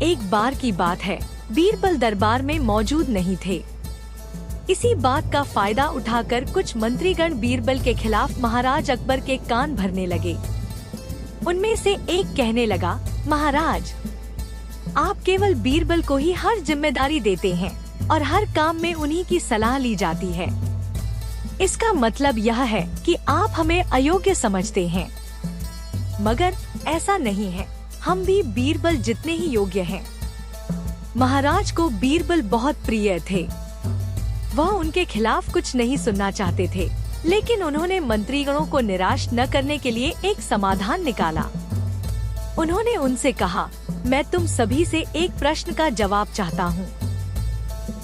एक बार की बात है, बीरबल दरबार में मौजूद नहीं थे। इसी बात का फायदा उठाकर कुछ मंत्रीगण बीरबल के खिलाफ महाराज अकबर के कान भरने लगे। उनमें से एक कहने लगा, महाराज, आप केवल बीरबल को ही हर जिम्मेदारी देते हैं और हर काम में उन्हीं की सलाह ली जाती है। इसका मतलब यह है कि आप हमें अयोग्य समझते हैं। मगर ऐसा नहीं है, हम भी बीरबल जितने ही योग्य हैं। महाराज को बीरबल बहुत प्रिय थे। वह उनके खिलाफ कुछ नहीं सुनना चाहते थे, लेकिन उन्होंने मंत्रीगणों को निराश न करने के लिए एक समाधान निकाला। उन्होंने उनसे कहा, मैं तुम सभी से एक प्रश्न का जवाब चाहता हूँ,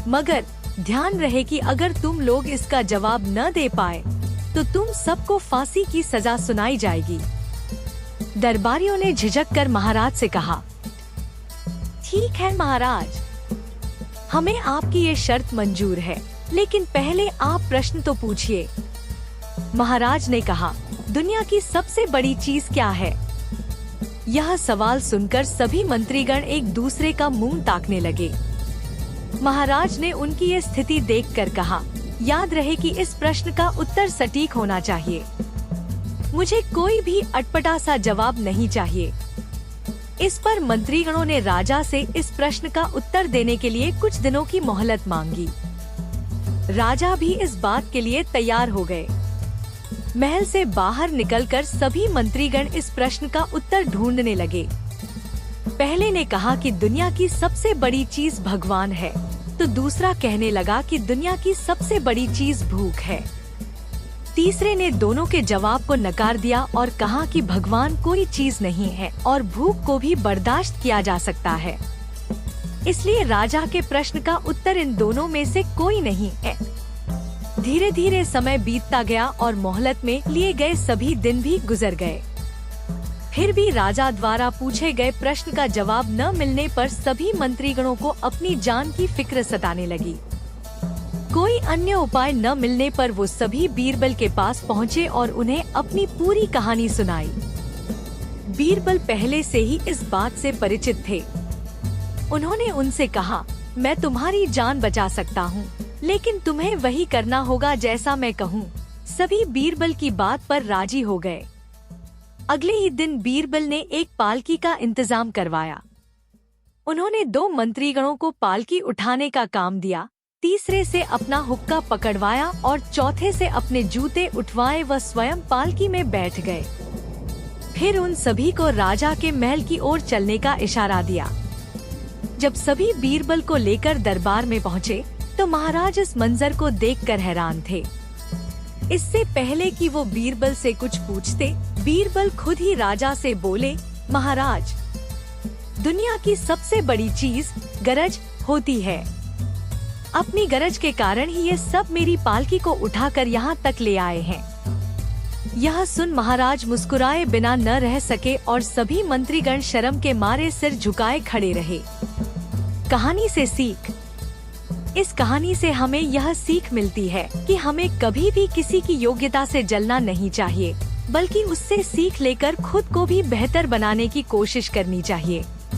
मगर ध्यान रहे कि अगर तुम लोग इसका जवाब न दे पाए तो तुम सबको फांसी की सजा सुनाई जाएगी। दरबारियों ने झिझक कर महाराज से कहा, ठीक है महाराज, हमें आपकी ये शर्त मंजूर है, लेकिन पहले आप प्रश्न तो पूछिए। महाराज ने कहा, दुनिया की सबसे बड़ी चीज क्या है? यह सवाल सुनकर सभी मंत्रीगण एक दूसरे का मुंह ताकने लगे। महाराज ने उनकी ये स्थिति देखकर कहा, याद रहे कि इस प्रश्न का उत्तर सटीक होना चाहिए। मुझे कोई भी अटपटा सा जवाब नहीं चाहिए। इस पर मंत्रीगणों ने राजा से इस प्रश्न का उत्तर देने के लिए कुछ दिनों की मोहलत मांगी। राजा भी इस बात के लिए तैयार हो गए। महल से बाहर निकलकर सभी मंत्रीगण इस प्रश्न का उत्तर ढूंढने लगे। पहले ने कहा कि दुनिया की सबसे बड़ी चीज भगवान है, तो दूसरा कहने लगा कि दुनिया की सबसे बड़ी चीज भूख है। तीसरे ने दोनों के जवाब को नकार दिया और कहा कि भगवान कोई चीज नहीं है और भूख को भी बर्दाश्त किया जा सकता है। इसलिए राजा के प्रश्न का उत्तर इन दोनों में से कोई नहीं है। धीरे धीरे समय बीतता गया और मोहलत में लिए गए सभी दिन भी गुजर गए। फिर भी राजा द्वारा पूछे गए प्रश्न का जवाब न मिलने पर सभी मंत्रीगणों को अपनी जान की फिक्र सताने लगी। कोई अन्य उपाय न मिलने पर वो सभी बीरबल के पास पहुँचे और उन्हें अपनी पूरी कहानी सुनाई। बीरबल पहले से ही इस बात से परिचित थे। उन्होंने उनसे कहा, मैं तुम्हारी जान बचा सकता हूँ, लेकिन तुम्हें वही करना होगा जैसा मैं कहूँ। सभी बीरबल की बात पर राजी हो गए। अगले ही दिन बीरबल ने एक पालकी का इंतजाम करवाया। उन्होंने 2 मंत्रीगणों को पालकी उठाने का काम दिया, तीसरे से अपना हुक्का पकड़वाया और चौथे से अपने जूते उठवाए व स्वयं पालकी में बैठ गए। फिर उन सभी को राजा के महल की ओर चलने का इशारा दिया। जब सभी बीरबल को लेकर दरबार में पहुँचे तो महाराज इस मंजर को देखकर हैरान थे। इससे पहले कि वो बीरबल से कुछ पूछते, बीरबल खुद ही राजा से बोले, महाराज, दुनिया की सबसे बड़ी चीज गरज होती है। अपनी गरज के कारण ही ये सब मेरी पालकी को उठाकर यहाँ तक ले आए हैं। यह सुन महाराज मुस्कुराए बिना न रह सके और सभी मंत्रीगण शर्म के मारे सिर झुकाए खड़े रहे। कहानी से सीख। इस कहानी से हमें यह सीख मिलती है कि हमें कभी भी किसी की योग्यता से जलना नहीं चाहिए, बल्कि उससे सीख लेकर खुद को भी बेहतर बनाने की कोशिश करनी चाहिए।